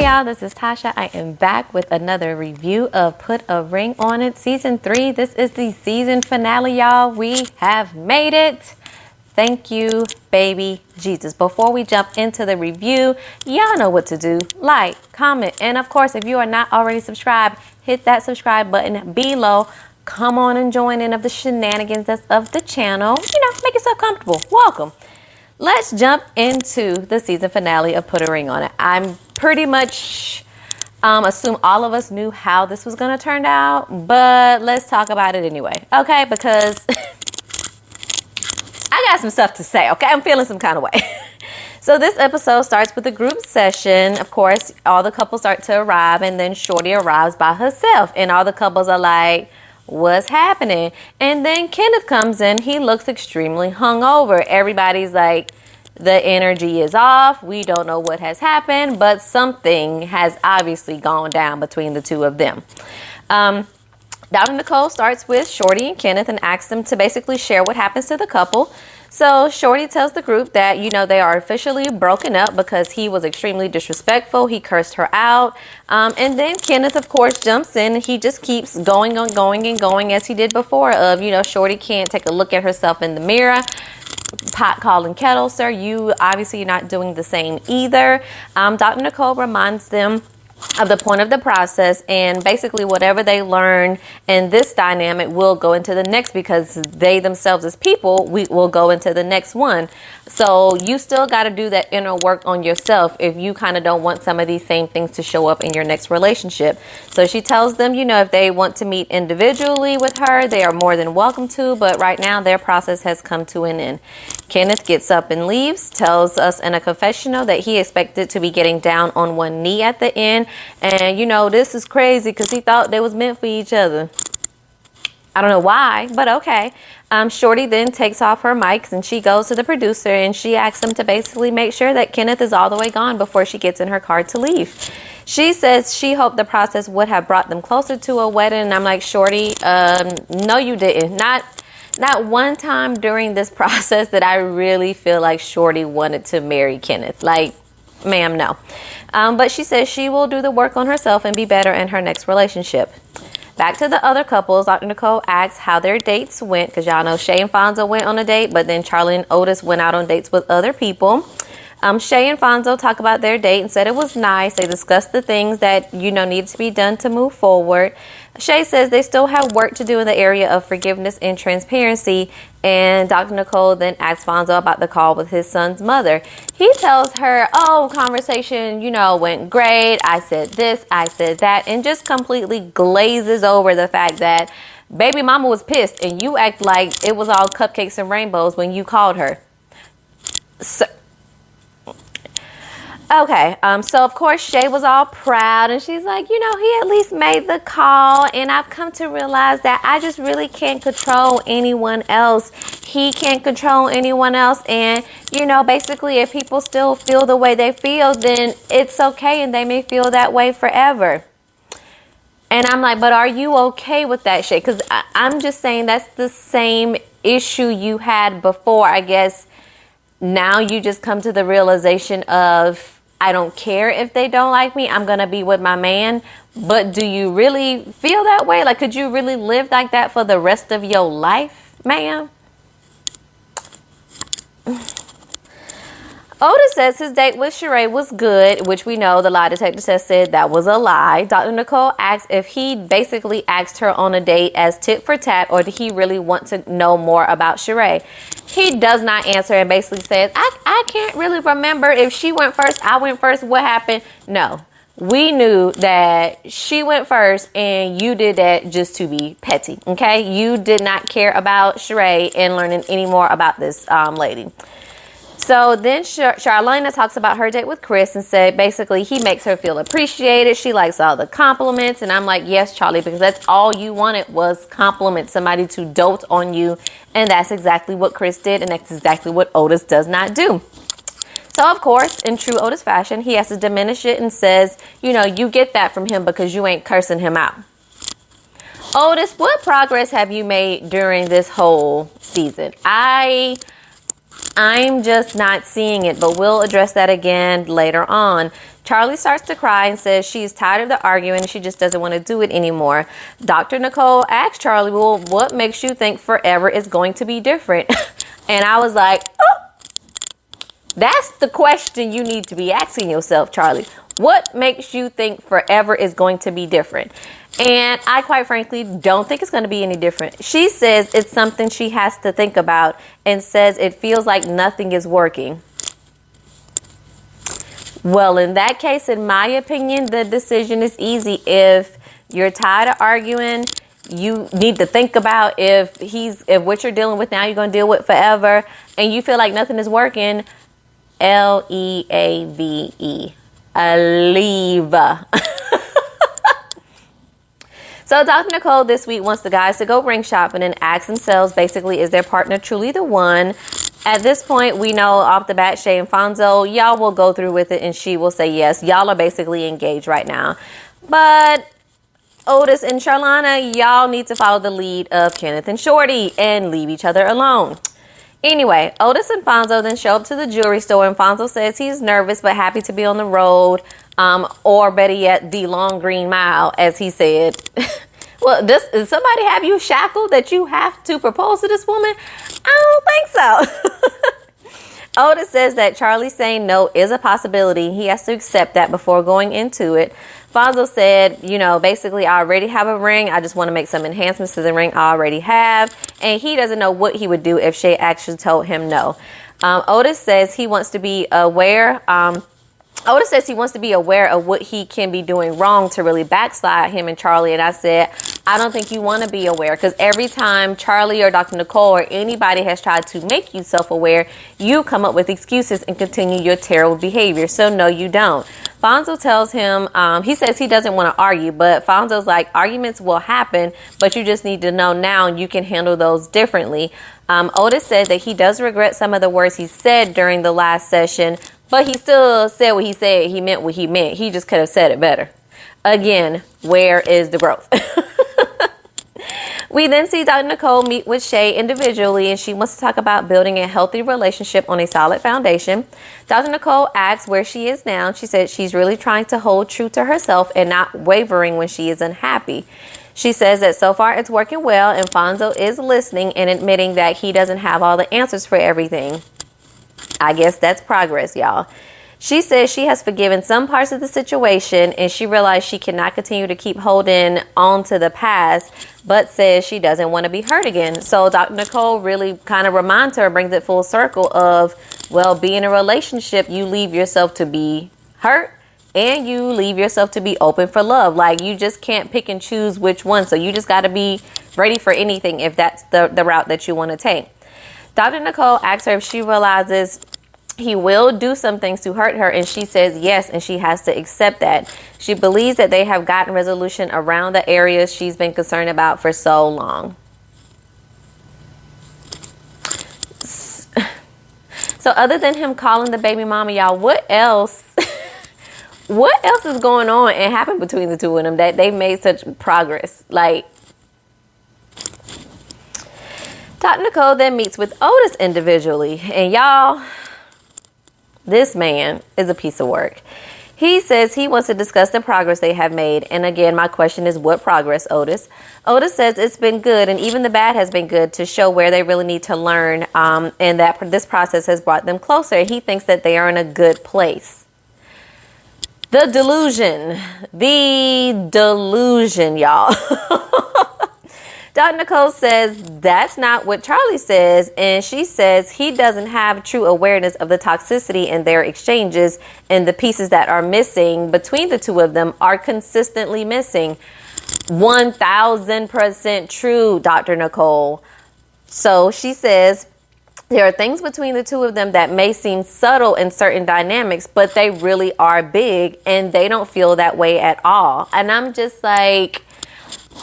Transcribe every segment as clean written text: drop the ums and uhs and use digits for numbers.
Hey y'all, this is Tasha. I am back with another review of Put a Ring on It Season 3. This is the season finale, y'all. We have made it. Thank you, baby Jesus. Before we jump into the review, y'all know what to do. Like, comment, and of course, if you are not already subscribed, hit that subscribe button below. Come on and join in of the shenanigans that's of the channel. Make yourself comfortable. Welcome. Let's jump into the season finale of Put a Ring on It. I'm pretty much assume all of us knew how this was going to turn out, but let's talk about it anyway, okay? Because I got some stuff to say, okay? I'm feeling some kind of way. So this episode starts with a group session. Of course, all the couples start to arrive, and then Shorty arrives by herself, and all the couples are like, what's happening? And then Kenneth comes in. He looks extremely hungover. Everybody's like, the energy is off. We don't know what has happened, but something has obviously gone down between the two of them. Dr. Nicole starts with Shorty and Kenneth and asks them to basically share what happens to the couple. So Shorty tells the group that, they are officially broken up because he was extremely disrespectful. He cursed her out. And then Kenneth, of course, jumps in and he just keeps going as he did before of, Shorty can't take a look at herself in the mirror. Pot calling kettle, sir. You obviously you're not doing the same either. Dr. Nicole reminds them of the point of the process, and basically whatever they learn in this dynamic will go into the next, because they themselves as people will go into the next one. So you still got to do that inner work on yourself if you kind of don't want some of these same things to show up in your next relationship. So she tells them, if they want to meet individually with her, they are more than welcome to, but right now their process has come to an end. Kenneth gets up and leaves, tells us in a confessional that he expected to be getting down on one knee at the end. And, this is crazy because he thought they was meant for each other. I don't know why, but okay. Shorty then takes off her mics and she goes to the producer and she asks him to basically make sure that Kenneth is all the way gone before she gets in her car to leave. She says she hoped the process would have brought them closer to a wedding. And I'm like, Shorty, no, you didn't. Not one time during this process that I really feel like Shorty wanted to marry Kenneth. Like, ma'am, no. But she says she will do the work on herself and be better in her next relationship. Back to the other couples, Dr. Nicole asks how their dates went, because y'all know Shay and Fonzo went on a date, but then Charlie and Otis went out on dates with other people. Shay and Fonzo talk about their date and said it was nice. They discussed the things that, need to be done to move forward. Shay says they still have work to do in the area of forgiveness and transparency. And Dr. Nicole then asks Fonzo about the call with his son's mother. He tells her, conversation, went great. I said this, I said that, and just completely glazes over the fact that baby mama was pissed and you act like it was all cupcakes and rainbows when you called her. So, okay, so of course Shay was all proud and she's like, he at least made the call, and I've come to realize that I just really can't control anyone else. He can't control anyone else, and basically if people still feel the way they feel, then it's okay and they may feel that way forever. And I'm like, but are you okay with that, Shay? Because I'm just saying that's the same issue you had before. I guess now you just come to the realization of, I don't care if they don't like me. I'm going to be with my man. But do you really feel that way? Like, could you really live like that for the rest of your life, ma'am? Otis says his date with Sheree was good, which we know the lie detector test said that was a lie. Dr. Nicole asks if he basically asked her on a date as tit for tat, or did he really want to know more about Sheree? He does not answer and basically says, I can't really remember if she went first, I went first, what happened? No, we knew that she went first and you did that just to be petty, okay? You did not care about Sheree and learning any more about this lady. So then Charlena talks about her date with Chris and said basically he makes her feel appreciated. She likes all the compliments. And I'm like, yes, Charlie, because that's all you wanted was compliments, somebody to dote on you. And that's exactly what Chris did. And that's exactly what Otis does not do. So, of course, in true Otis fashion, he has to diminish it and says, you get that from him because you ain't cursing him out. Otis, what progress have you made during this whole season? I'm just not seeing it, but we'll address that again later on. Charlie starts to cry and says she's tired of the arguing and she just doesn't want to do it anymore. Dr. Nicole asks Charlie, well, what makes you think forever is going to be different? And I was like, oh, that's the question you need to be asking yourself, Charlie. What makes you think forever is going to be different? And I quite frankly don't think it's going to be any different. She says it's something she has to think about and says it feels like nothing is working. Well, in that case, in my opinion, the decision is easy. If you're tired of arguing, you need to think about if what you're dealing with now you're going to deal with forever, and you feel like nothing is working, Leave. Leave. So Dr. Nicole this week wants the guys to go ring shopping and ask themselves, basically, is their partner truly the one? At this point, we know off the bat, Shay and Fonzo, y'all will go through with it and she will say yes. Y'all are basically engaged right now. But Otis and Charlana, y'all need to follow the lead of Kenneth and Shorty and leave each other alone. Anyway, Otis and Fonzo then show up to the jewelry store and Fonzo says he's nervous but happy to be on the road. Or better yet, the long green mile, as he said. Well, does somebody have you shackled that you have to propose to this woman? I don't think so. Otis says that Charlie saying no is a possibility. He has to accept that before going into it. Fonzo said, basically, I already have a ring. I just want to make some enhancements to the ring I already have. And he doesn't know what he would do if Shay actually told him no. Otis says he wants to be aware. Otis says he wants to be aware of what he can be doing wrong to really backslide him and Charlie. And I said, I don't think you want to be aware, because every time Charlie or Dr. Nicole or anybody has tried to make you self-aware, you come up with excuses and continue your terrible behavior. So no, you don't. Fonzo tells him, he says he doesn't want to argue, but Fonzo's like, arguments will happen, but you just need to know now and you can handle those differently. Otis said that he does regret some of the words he said during the last session, but he still said what he said. He meant what he meant. He just could have said it better. Again, where is the growth? We then see Dr. Nicole meet with Shay individually, and she wants to talk about building a healthy relationship on a solid foundation. Dr. Nicole asks where she is now. She said she's really trying to hold true to herself and not wavering when she is unhappy. She says that so far it's working well, and Fonzo is listening and admitting that he doesn't have all the answers for everything. I guess that's progress, y'all. She says she has forgiven some parts of the situation and she realized she cannot continue to keep holding on to the past, but says she doesn't want to be hurt again. So Dr. Nicole really kind of reminds her, brings it full circle of, well, being in a relationship, you leave yourself to be hurt and you leave yourself to be open for love. Like, you just can't pick and choose which one. So you just got to be ready for anything if that's the route that you want to take. Dr. Nicole asks her if she realizes he will do some things to hurt her, and she says yes, and she has to accept that. She believes that they have gotten resolution around the areas she's been concerned about for so long. So other than him calling the baby mama, y'all, what else is going on and happened between the two of them that they made such progress? Like, Dr. Nicole then meets with Otis individually, and y'all, this man is a piece of work. He says he wants to discuss the progress they have made. And again, my question is, what progress, Otis? Otis says it's been good, and even the bad has been good, to show where they really need to learn, and that this process has brought them closer. He thinks that they are in a good place. The delusion, y'all. Dr. Nicole says that's not what Charlie says, and she says he doesn't have true awareness of the toxicity in their exchanges, and the pieces that are missing between the two of them are consistently missing. 1000% true, Dr. Nicole. So she says there are things between the two of them that may seem subtle in certain dynamics, but they really are big, and they don't feel that way at all. And I'm just like,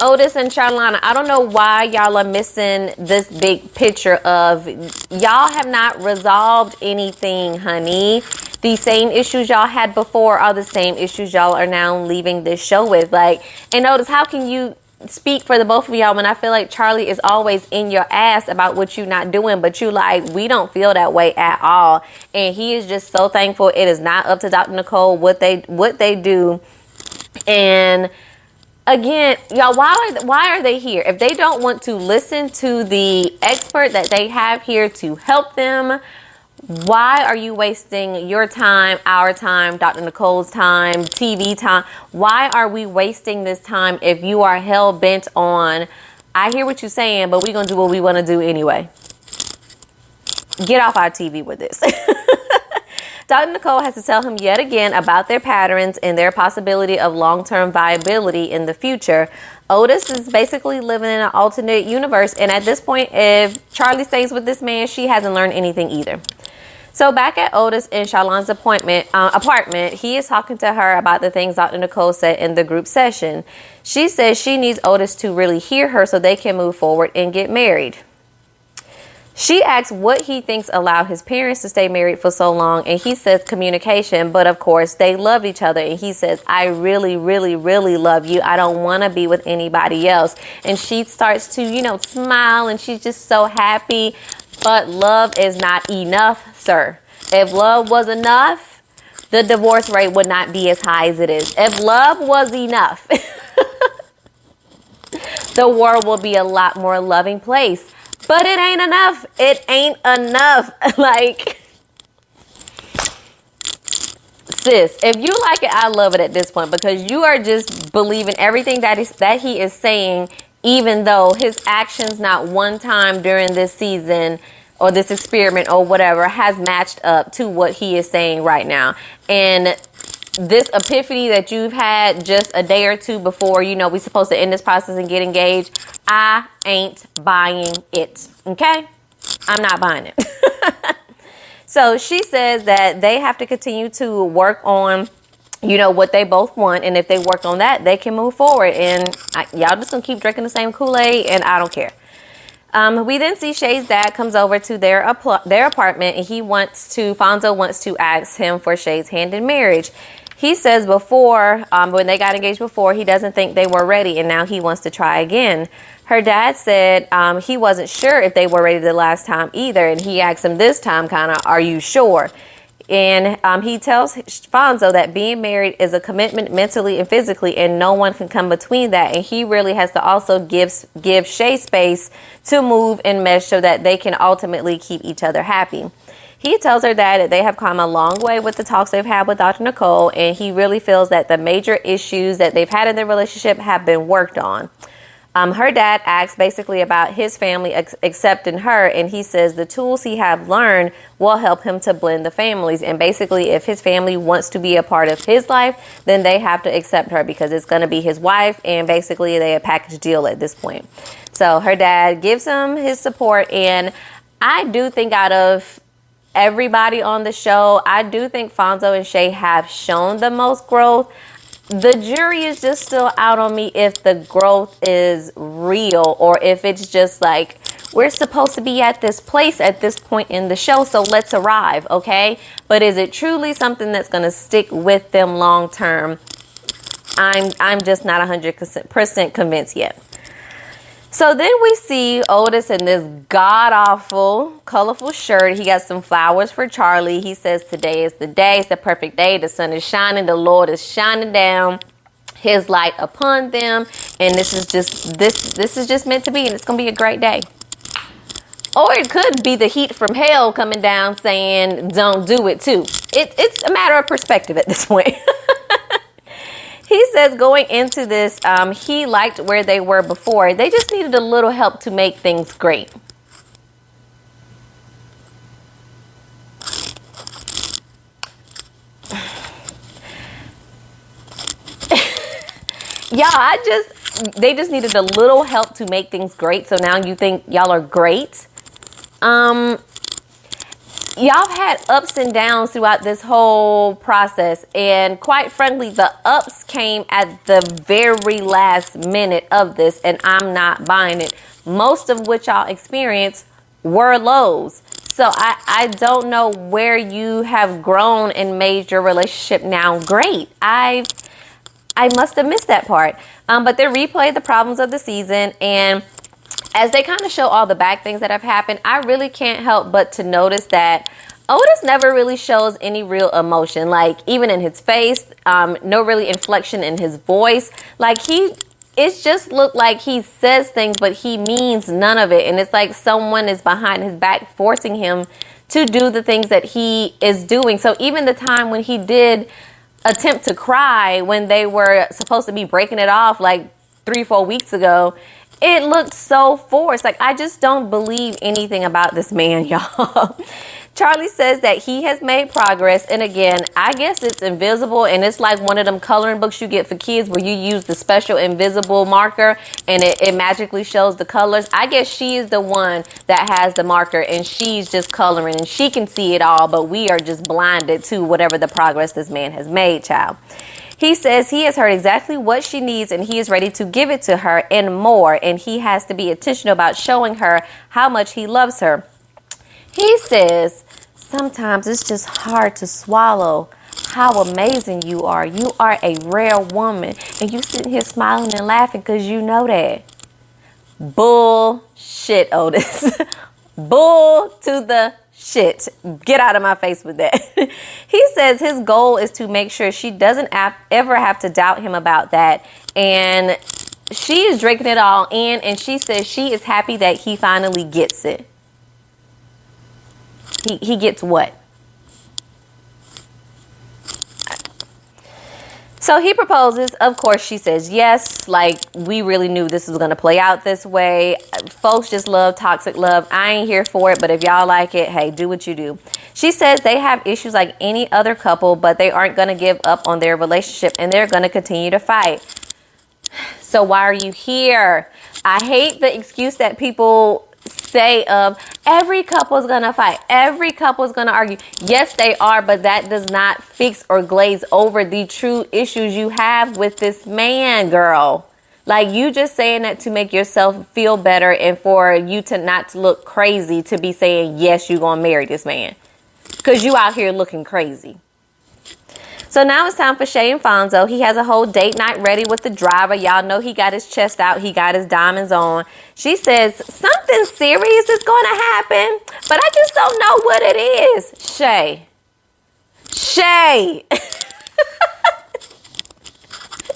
Otis and Charlana, I don't know why y'all are missing this big picture of, y'all have not resolved anything, honey. The same issues y'all had before are the same issues y'all are now leaving this show with. Like, and Otis, how can you speak for the both of y'all when I feel like Charlie is always in your ass about what you're not doing, but you like, we don't feel that way at all. And he is just so thankful. It is not up to Dr. Nicole what they do. And again, y'all, why are they here? If they don't want to listen to the expert that they have here to help them, why are you wasting your time, our time, Dr. Nicole's time, TV time? Why are we wasting this time if you are hell bent on, I hear what you're saying, but we're going to do what we want to do anyway? Get off our TV with this. Dr. Nicole has to tell him yet again about their patterns and their possibility of long-term viability in the future. Otis is basically living in an alternate universe, and at this point, if Charlie stays with this man, she hasn't learned anything either. So back at Otis and Charlon's apartment, he is talking to her about the things Dr. Nicole said in the group session. She says she needs Otis to really hear her so they can move forward and get married. She asks what he thinks allowed his parents to stay married for so long, and he says communication, but of course they love each other, and he says, I really, really, really love you. I don't want to be with anybody else. And she starts to, smile, and she's just so happy. But love is not enough, sir. If love was enough, the divorce rate would not be as high as it is. If love was enough, the world will be a lot more loving place. But it ain't enough. It ain't enough. Like, sis, if you like it, I love it at this point, because you are just believing everything that he is saying, even though his actions not one time during this season or this experiment or whatever has matched up to what he is saying right now. And this epiphany that you've had just a day or two before, we're supposed to end this process and get engaged, I ain't buying it. Okay? I'm not buying it. So she says that they have to continue to work on what they both want. And if they work on that, they can move forward. And y'all just going to keep drinking the same Kool-Aid, and I don't care. We then see Shay's dad comes over to their apartment, and Fonzo wants to ask him for Shay's hand in marriage. He says before, when they got engaged before, he doesn't think they were ready, and now he wants to try again. Her dad said he wasn't sure if they were ready the last time either, and he asked him this time, are you sure? And he tells Fonzo that being married is a commitment mentally and physically, and no one can come between that. And he really has to also give Shay space to move and mesh so that they can ultimately keep each other happy. He tells her that they have come a long way with the talks they've had with Dr. Nicole, and he really feels that the major issues that they've had in their relationship have been worked on. Her dad asks basically about his family accepting her, and he says the tools he have learned will help him to blend the families. And basically, if his family wants to be a part of his life, then they have to accept her because it's going to be his wife, and basically they a package deal at this point. So her dad gives him his support, and I do think out of everybody on the show, I do think Fonzo and Shay have shown the most growth. The jury is just still out on me if the growth is real, or if it's just like, we're supposed to be at this place at this point in the show, so let's arrive, okay? But is it truly something that's going to stick with them long term? I'm just not 100% convinced yet. So then we see Otis in this god-awful, colorful shirt. He got some flowers for Charlie. He says today is the day. It's the perfect day. The sun is shining. The Lord is shining down his light upon them. And this is just meant to be. And it's going to be a great day. Or it could be the heat from hell coming down saying, don't do it too. It's a matter of perspective at this point. He says going into this, he liked where they were before. They just needed a little help to make things great. They just needed a little help to make things great. So now you think y'all are great. Y'all had ups and downs throughout this whole process, and quite frankly, the ups came at the very last minute of this, and I'm not buying it. Most of what y'all experienced were lows. So I don't know where you have grown and made your relationship now great. I I must have missed that part. But they replay the problems of the season, and as they kind of show all the bad things that have happened, I really can't help but to notice that Otis never really shows any real emotion, like even in his face, no really inflection in his voice. Like it just looked like he says things, but he means none of it. And it's like someone is behind his back forcing him to do the things that he is doing. So even the time when he did attempt to cry when they were supposed to be breaking it off like 3-4 weeks ago, it looked so forced. Like, I just don't believe anything about this man, y'all. Charlie says that he has made progress. And again, I guess it's invisible. And it's like one of them coloring books you get for kids where you use the special invisible marker and it magically shows the colors. I guess she is the one that has the marker and she's just coloring and she can see it all. But we are just blinded to whatever the progress this man has made, child. He says he has heard exactly what she needs and he is ready to give it to her and more. And he has to be intentional about showing her how much he loves her. He says, sometimes it's just hard to swallow how amazing you are. You are a rare woman. And you sitting here smiling and laughing because you know that. Bullshit, Otis. Bull to the shit. Get out of my face with that. He says his goal is to make sure she doesn't ever have to doubt him about that. And she is drinking it all in. And she says she is happy that he finally gets it. He gets what? So he proposes. Of course, she says yes. Like, we really knew this was going to play out this way. Folks just love toxic love. I ain't here for it, but if y'all like it, hey, do what you do. She says they have issues like any other couple, but they aren't going to give up on their relationship and they're going to continue to fight. So why are you here? I hate the excuse that people say of every couple is gonna fight, every couple is gonna argue. Yes, they are, but that does not fix or glaze over the true issues you have with this man, girl. Like, you just saying that to make yourself feel better and for you to not to look crazy to be saying yes, you're gonna marry this man because you out here looking crazy. So now it's time for Shay and Fonzo. He has a whole date night ready with the driver. Y'all know he got his chest out. He got his diamonds on. She says something serious is going to happen, but I just don't know what it is. Shay.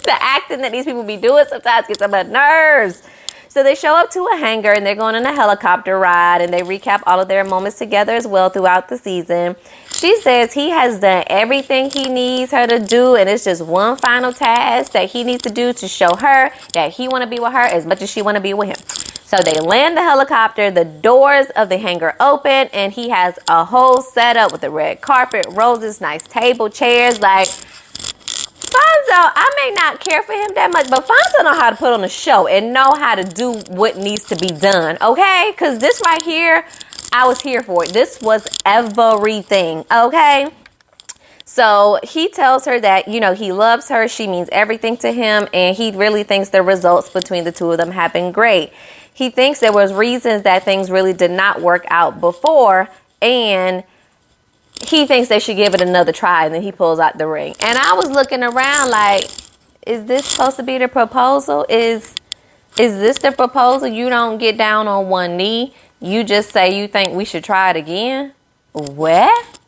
The acting that these people be doing sometimes gets on my nerves. So they show up to a hangar and they're going on a helicopter ride and they recap all of their moments together as well throughout the season. She says he has done everything he needs her to do and it's just one final task that he needs to do to show her that he want to be with her as much as she want to be with him. So they land the helicopter, the doors of the hangar open, and he has a whole setup with a red carpet, roses, nice table, chairs. Like, Fonzo, I may not care for him that much, but Fonzo know how to put on a show and know how to do what needs to be done, okay? Because this right here, I was here for it. This was everything, okay? So he tells her that, you know, he loves her. She means everything to him, and he really thinks the results between the two of them have been great. He thinks there was reasons that things really did not work out before, and he thinks they should give it another try, and then he pulls out the ring. And I was looking around like, is this supposed to be the proposal? Is this the proposal? You don't get down on one knee. You just say you think we should try it again? What?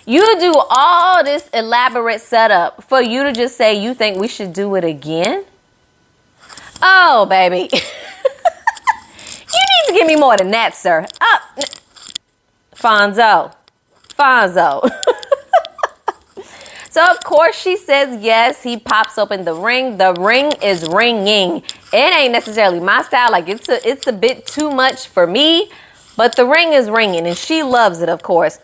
You do all this elaborate setup for you to just say you think we should do it again? Oh, baby. You need to give me more than that, sir. Fonzo. So, of course, she says yes. He pops open the ring. The ring is ringing. It ain't necessarily my style. Like, it's a bit too much for me. But the ring is ringing, and she loves it, of course.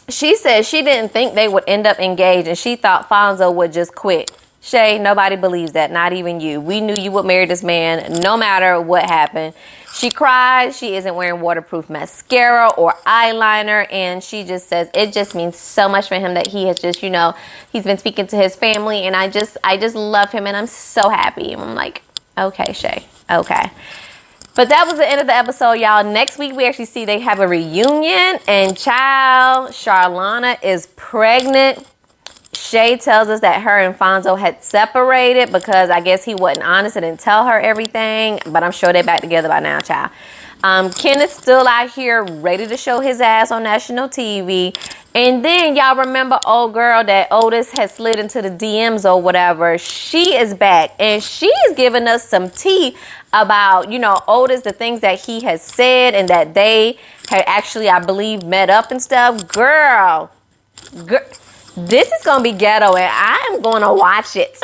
She says she didn't think they would end up engaged, and she thought Fonzo would just quit. Shay, nobody believes that, not even you. We knew you would marry this man no matter what happened. She cried. She isn't wearing waterproof mascara or eyeliner, and she just says it just means so much for him that he has just, you know, he's been speaking to his family, and I just love him, and I'm so happy. And I'm like, okay, Shay, okay. But that was the end of the episode, y'all. Next week, we actually see they have a reunion, and child, Charlana is pregnant. Shay tells us that her and Fonzo had separated because I guess he wasn't honest and didn't tell her everything. But I'm sure they're back together by now, child. Kenneth's still out here ready to show his ass on national TV. And then y'all remember old girl that Otis had slid into the DMs or whatever. She is back and she is giving us some tea about, you know, Otis, the things that he has said and that they had actually, I believe, met up and stuff. Girl, this is going to be ghetto and I'm going to watch it.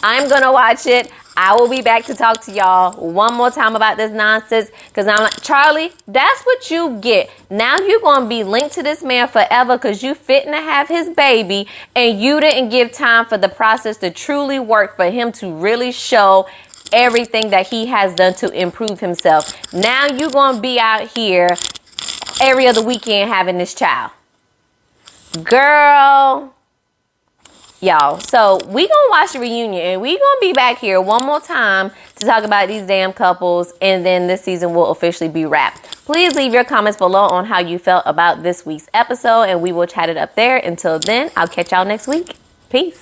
I'm going to watch it. I will be back to talk to y'all one more time about this nonsense because I'm like, Charlie, that's what you get. Now you're going to be linked to this man forever because you fitting to have his baby and you didn't give time for the process to truly work for him to really show everything that he has done to improve himself. Now you're going to be out here every other weekend having this child. Girl. Y'all, so we gonna watch the reunion and we gonna be back here one more time to talk about these damn couples, and then this season will officially be wrapped. Please leave your comments below on how you felt about this week's episode and we will chat it up there. Until then, I'll catch y'all next week. Peace.